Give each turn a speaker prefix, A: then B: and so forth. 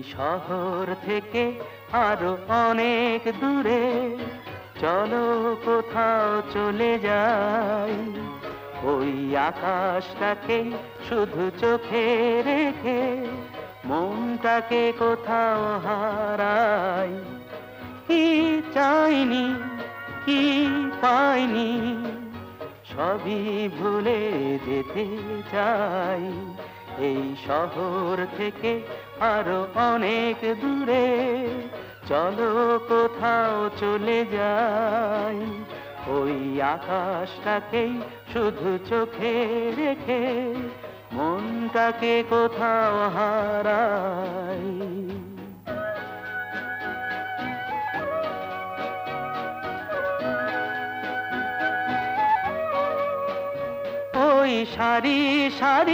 A: শহর থেকে আরো অনেক দূরে চলো কোথাও চলে যাই। ওই আকাশটাকে শুধু চোখে রেখে মনটাকে কোথাও হারাই। কি চাইনি, কি পাইনি, সবই ভুলে যেতে চাই। এই শহর থেকে আরো অনেক দূরে চলো কোথাও চলে যাই। ওই আকাশটাকেই শুধু চোখে রেখে মনটাকে কোথাও হারাই। ওই সারি সারি